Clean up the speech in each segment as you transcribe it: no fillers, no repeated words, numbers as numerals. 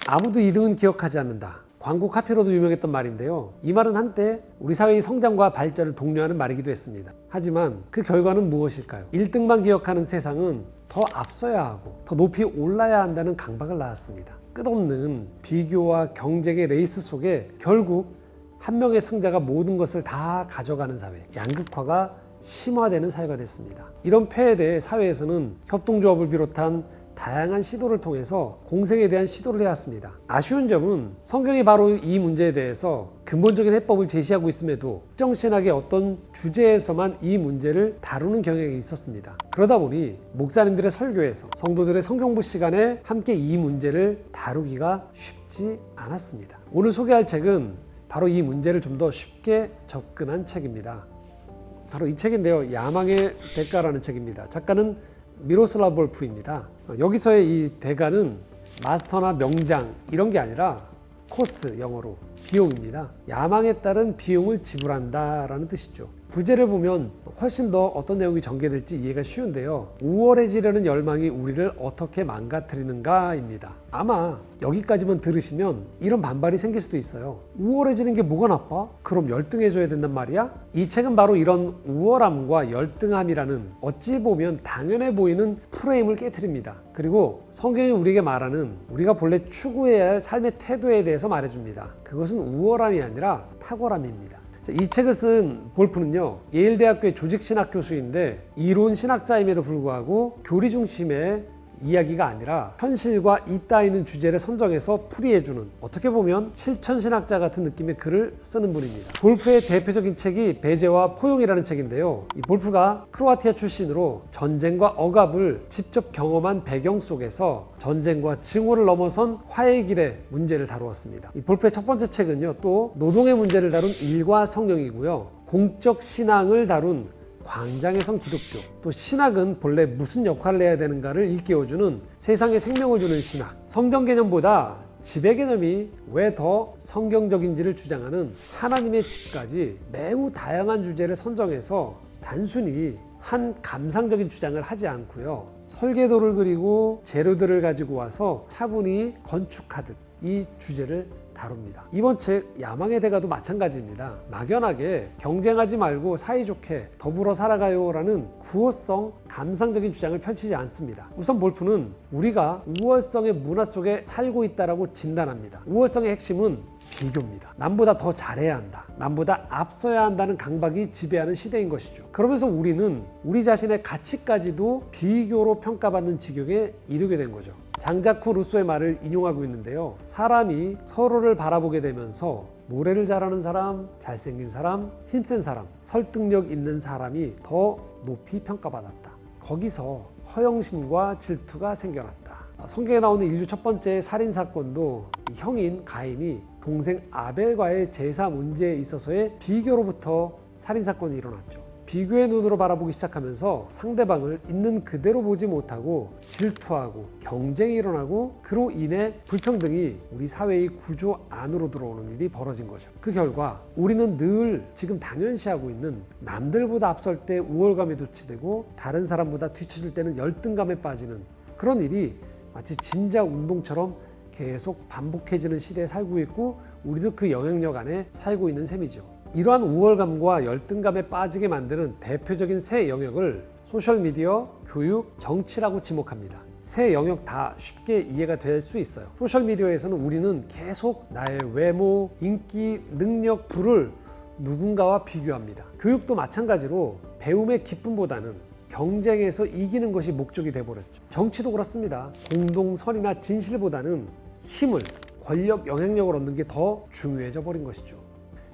아무도 2등은 기억하지 않는다. 광고 카피로도 유명했던 말인데요. 이 말은 한때 우리 사회의 성장과 발전을 독려하는 말이기도 했습니다. 하지만 그 결과는 무엇일까요? 1등만 기억하는 세상은 더 앞서야 하고 더 높이 올라야 한다는 강박을 낳았습니다. 끝없는 비교와 경쟁의 레이스 속에 결국 한 명의 승자가 모든 것을 다 가져가는 사회, 양극화가 심화되는 사회가 됐습니다. 이런 폐해에 대해 사회에서는 협동조합을 비롯한 다양한 시도를 통해서 공생에 대한 시도를 해왔습니다. 아쉬운 점은 성경이 바로 이 문제에 대해서 근본적인 해법을 제시하고 있음에도 특정 신학의 어떤 주제에서만 이 문제를 다루는 경향이 있었습니다. 그러다 보니 목사님들의 설교에서 성도들의 성경부 시간에 함께 이 문제를 다루기가 쉽지 않았습니다. 오늘 소개할 책은 바로 이 문제를 좀 더 쉽게 접근한 책입니다. 바로 이 책인데요. 야망의 대가라는 책입니다. 작가는 미로슬라브 볼프입니다. 여기서의 이 대가는 마스터나 명장 이런 게 아니라 코스트, 영어로 비용입니다. 야망에 따른 비용을 지불한다라는 뜻이죠. 부제를 보면 훨씬 더 어떤 내용이 전개될지 이해가 쉬운데요. 우월해지려는 열망이 우리를 어떻게 망가뜨리는가입니다. 아마 여기까지만 들으시면 이런 반발이 생길 수도 있어요. 우월해지는 게 뭐가 나빠? 그럼 열등해져야 된단 말이야? 이 책은 바로 이런 우월함과 열등함이라는 어찌 보면 당연해 보이는 프레임을 깨트립니다. 그리고 성경이 우리에게 말하는 우리가 본래 추구해야 할 삶의 태도에 대해서 말해줍니다. 그것은 우월함이 아니라 탁월함입니다. 이 책을 쓴 볼프는요, 예일대학교의 조직신학 교수인데 이론 신학자임에도 불구하고 교리 중심의 이야기가 아니라 현실과 있다있는 주제를 선정해서 풀이해주는, 어떻게 보면 실천신학자 같은 느낌의 글을 쓰는 분입니다. 볼프의 대표적인 책이 배제와 포용이라는 책인데요. 이 볼프가 크로아티아 출신으로 전쟁과 억압을 직접 경험한 배경 속에서 전쟁과 증오를 넘어선 화해의 길의 문제를 다루었습니다. 이 볼프의 첫 번째 책은요, 또 노동의 문제를 다룬 일과 성령이고요, 공적 신앙을 다룬 광장에선 기독교, 또 신학은 본래 무슨 역할을 해야 되는가를 일깨워주는 세상에 생명을 주는 신학, 성경 개념보다 지배 개념이 왜 더 성경적인지를 주장하는 하나님의 집까지 매우 다양한 주제를 선정해서 단순히 한 감상적인 주장을 하지 않고요, 설계도를 그리고 재료들을 가지고 와서 차분히 건축하듯 이 주제를 다룹니다. 이번 책 야망의 대가도 마찬가지입니다. 막연하게 경쟁하지 말고 사이좋게 더불어 살아가요라는 구호성 감상적인 주장을 펼치지 않습니다. 우선 볼프는 우리가 우월성의 문화 속에 살고 있다라고 진단합니다. 우월성의 핵심은 비교입니다. 남보다 더 잘해야 한다, 남보다 앞서야 한다는 강박이 지배하는 시대인 것이죠. 그러면서 우리는 우리 자신의 가치까지도 비교로 평가받는 지경에 이르게 된 거죠. 장자크 루소의 말을 인용하고 있는데요. 사람이 서로를 바라보게 되면서 노래를 잘하는 사람, 잘생긴 사람, 힘센 사람, 설득력 있는 사람이 더 높이 평가받았다. 거기서 허영심과 질투가 생겨났다. 성경에 나오는 인류 첫 번째 살인사건도 형인 가인이 동생 아벨과의 제사 문제에 있어서의 비교로부터 살인사건이 일어났죠. 비교의 눈으로 바라보기 시작하면서 상대방을 있는 그대로 보지 못하고 질투하고 경쟁이 일어나고 그로 인해 불평등이 우리 사회의 구조 안으로 들어오는 일이 벌어진 거죠. 그 결과 우리는 늘 지금 당연시하고 있는 남들보다 앞설 때 우월감에 도취되고 다른 사람보다 뒤처질 때는 열등감에 빠지는 그런 일이 마치 진자 운동처럼 계속 반복해지는 시대에 살고 있고 우리도 그 영향력 안에 살고 있는 셈이죠. 이러한 우월감과 열등감에 빠지게 만드는 대표적인 세 영역을 소셜미디어, 교육, 정치라고 지목합니다. 세 영역 다 쉽게 이해가 될 수 있어요. 소셜미디어에서는 우리는 계속 나의 외모, 인기, 능력, 부를 누군가와 비교합니다. 교육도 마찬가지로 배움의 기쁨보다는 경쟁에서 이기는 것이 목적이 돼버렸죠. 정치도 그렇습니다. 공동선이나 진실보다는 힘을, 권력, 영향력을 얻는 게 더 중요해져 버린 것이죠.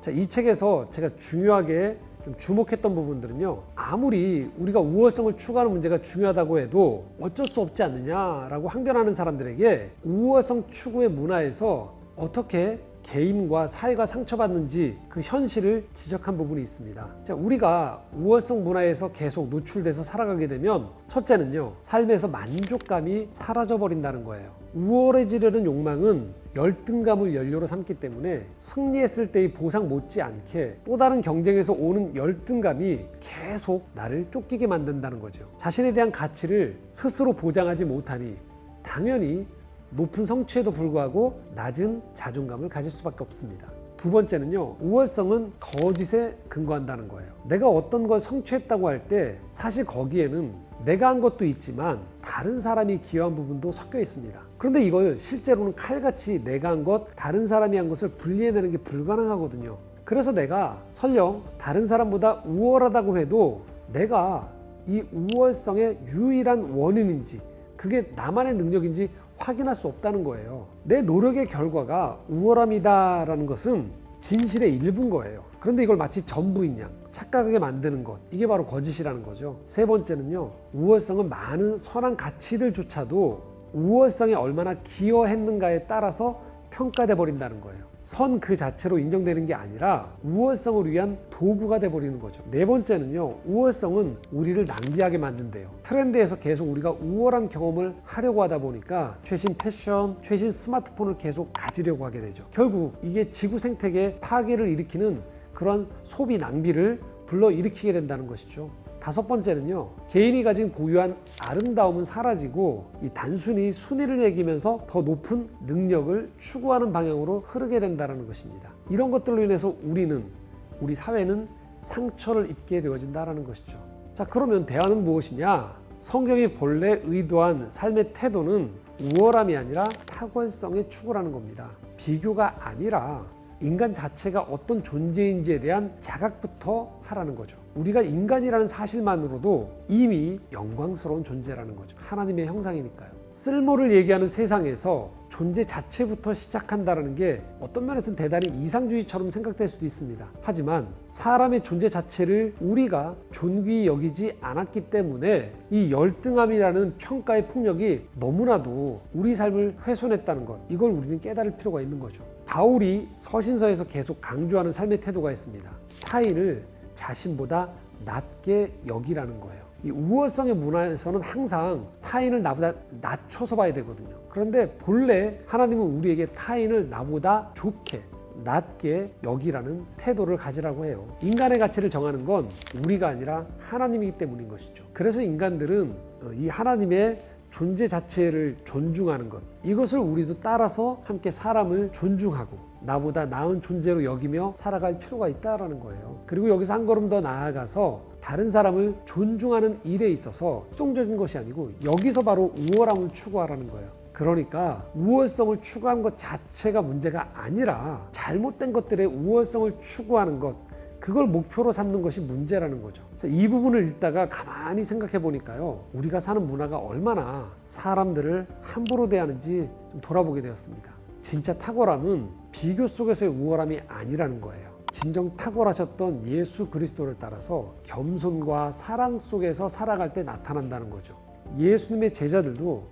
자, 이 책에서 제가 중요하게 좀 주목했던 부분들은요, 아무리 우리가 우월성을 추구하는 문제가 중요하다고 해도 어쩔 수 없지 않느냐라고 항변하는 사람들에게 우월성 추구의 문화에서 어떻게 개인과 사회가 상처받는지 그 현실을 지적한 부분이 있습니다. 자, 우리가 우월성 문화에서 계속 노출돼서 살아가게 되면 첫째는요, 삶에서 만족감이 사라져버린다는 거예요. 우월해지려는 욕망은 열등감을 연료로 삼기 때문에 승리했을 때의 보상 못지않게 또 다른 경쟁에서 오는 열등감이 계속 나를 쫓기게 만든다는 거죠. 자신에 대한 가치를 스스로 보장하지 못하니 당연히 높은 성취에도 불구하고 낮은 자존감을 가질 수밖에 없습니다. 두 번째는요, 우월성은 거짓에 근거한다는 거예요. 내가 어떤 걸 성취했다고 할 때 사실 거기에는 내가 한 것도 있지만 다른 사람이 기여한 부분도 섞여 있습니다. 그런데 이걸 실제로는 칼같이 내가 한 것, 다른 사람이 한 것을 분리해내는 게 불가능하거든요. 그래서 내가 설령 다른 사람보다 우월하다고 해도 내가 이 우월성의 유일한 원인인지, 그게 나만의 능력인지 확인할 수 없다는 거예요. 내 노력의 결과가 우월함이다라는 것은 진실의 일부인 거예요. 그런데 이걸 마치 전부인 양 착각하게 만드는 것, 이게 바로 거짓이라는 거죠. 세 번째는요, 우월성은 많은 선한 가치들조차도 우월성에 얼마나 기여했는가에 따라서 평가돼 버린다는 거예요. 선 그 자체로 인정되는 게 아니라 우월성을 위한 도구가 돼버리는 거죠. 네 번째는요, 우월성은 우리를 낭비하게 만든대요. 트렌드에서 계속 우리가 우월한 경험을 하려고 하다 보니까 최신 패션, 최신 스마트폰을 계속 가지려고 하게 되죠. 결국 이게 지구 생태계 파괴를 일으키는 그런 소비 낭비를 불러일으키게 된다는 것이죠. 다섯 번째는요, 개인이 가진 고유한 아름다움은 사라지고 이 단순히 순위를 매기면서 더 높은 능력을 추구하는 방향으로 흐르게 된다는 것입니다. 이런 것들로 인해서 우리 사회는 상처를 입게 되어진다는 것이죠. 자, 그러면 대안은 무엇이냐? 성경이 본래 의도한 삶의 태도는 우월함이 아니라 탁월성의 추구라는 겁니다. 비교가 아니라 인간 자체가 어떤 존재인지에 대한 자각부터 하라는 거죠. 우리가 인간이라는 사실만으로도 이미 영광스러운 존재라는 거죠. 하나님의 형상이니까요. 쓸모를 얘기하는 세상에서 존재 자체부터 시작한다는 게 어떤 면에서는 대단히 이상주의처럼 생각될 수도 있습니다. 하지만 사람의 존재 자체를 우리가 존귀히 여기지 않았기 때문에 이 열등함이라는 평가의 폭력이 너무나도 우리 삶을 훼손했다는 것, 이걸 우리는 깨달을 필요가 있는 거죠. 바울이 서신서에서 계속 강조하는 삶의 태도가 있습니다. 타인을 자신보다 낮게 여기라는 거예요. 이 우월성의 문화에서는 항상 타인을 나보다 낮춰서 봐야 되거든요. 그런데 본래 하나님은 우리에게 타인을 나보다 좋게, 낮게 여기라는 태도를 가지라고 해요. 인간의 가치를 정하는 건 우리가 아니라 하나님이기 때문인 것이죠. 그래서 인간들은 이 하나님의 존재 자체를 존중하는 것, 이것을 우리도 따라서 함께 사람을 존중하고 나보다 나은 존재로 여기며 살아갈 필요가 있다는 거예요. 그리고 여기서 한 걸음 더 나아가서 다른 사람을 존중하는 일에 있어서 수동적인 것이 아니고 여기서 바로 우월함을 추구하라는 거예요. 그러니까 우월성을 추구하는 것 자체가 문제가 아니라 잘못된 것들의 우월성을 추구하는 것, 그걸 목표로 삼는 것이 문제라는 거죠. 이 부분을 읽다가 가만히 생각해 보니까요, 우리가 사는 문화가 얼마나 사람들을 함부로 대하는지 좀 돌아보게 되었습니다. 진짜 탁월함은 비교 속에서의 우월함이 아니라는 거예요. 진정 탁월하셨던 예수 그리스도를 따라서 겸손과 사랑 속에서 살아갈 때 나타난다는 거죠. 예수님의 제자들도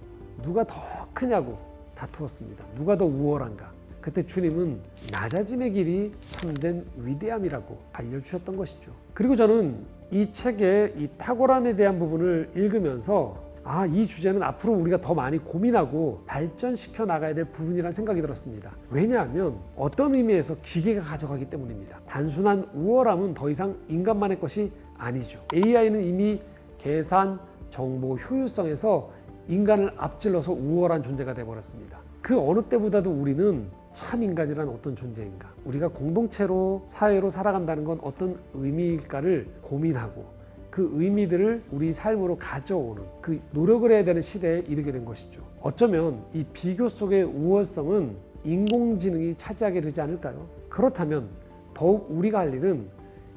누가 더 크냐고 다투었습니다. 누가 더 우월한가? 그때 주님은 낮아짐의 길이 참된 위대함이라고 알려주셨던 것이죠. 그리고 저는 이 책의 이 탁월함에 대한 부분을 읽으면서 이 주제는 앞으로 우리가 더 많이 고민하고 발전시켜 나가야 될 부분이라는 생각이 들었습니다. 왜냐하면 어떤 의미에서 기계가 가져가기 때문입니다. 단순한 우월함은 더 이상 인간만의 것이 아니죠. AI는 이미 계산, 정보, 효율성에서 인간을 앞질러서 우월한 존재가 되어버렸습니다. 그 어느 때보다도 우리는 참 인간이란 어떤 존재인가, 우리가 공동체로 사회로 살아간다는 건 어떤 의미일까를 고민하고 그 의미들을 우리 삶으로 가져오는 그 노력을 해야 되는 시대에 이르게 된 것이죠. 어쩌면 이 비교 속의 우월성은 인공지능이 차지하게 되지 않을까요? 그렇다면 더욱 우리가 할 일은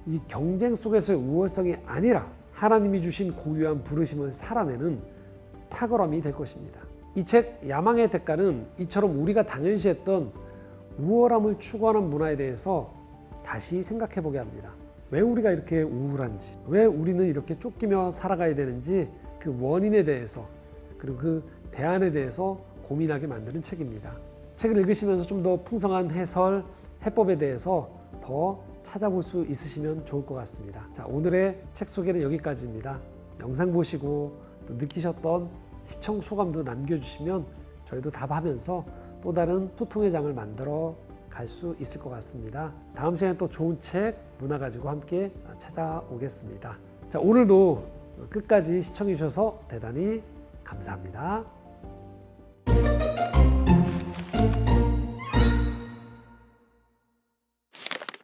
이 경쟁 속에서의 우월성이 아니라 하나님이 주신 고유한 부르심을 살아내는 탁월함이 될 것입니다. 이 책 야망의 대가는 이처럼 우리가 당연시했던 우월함을 추구하는 문화에 대해서 다시 생각해 보게 합니다. 왜 우리가 이렇게 우울한지, 왜 우리는 이렇게 쫓기며 살아가야 되는지, 그 원인에 대해서 그리고 그 대안에 대해서 고민하게 만드는 책입니다. 책을 읽으시면서 좀 더 풍성한 해설, 해법에 대해서 더 찾아볼 수 있으시면 좋을 것 같습니다. 자, 오늘의 책 소개는 여기까지입니다. 영상 보시고 또 느끼셨던 시청 소감도 남겨주시면 저희도 답하면서 또 다른 소통의 장을 만들어 갈 수 있을 것 같습니다. 다음 시간에 또 좋은 책, 문화 가지고 함께 찾아오겠습니다. 자, 오늘도 끝까지 시청해 주셔서 대단히 감사합니다.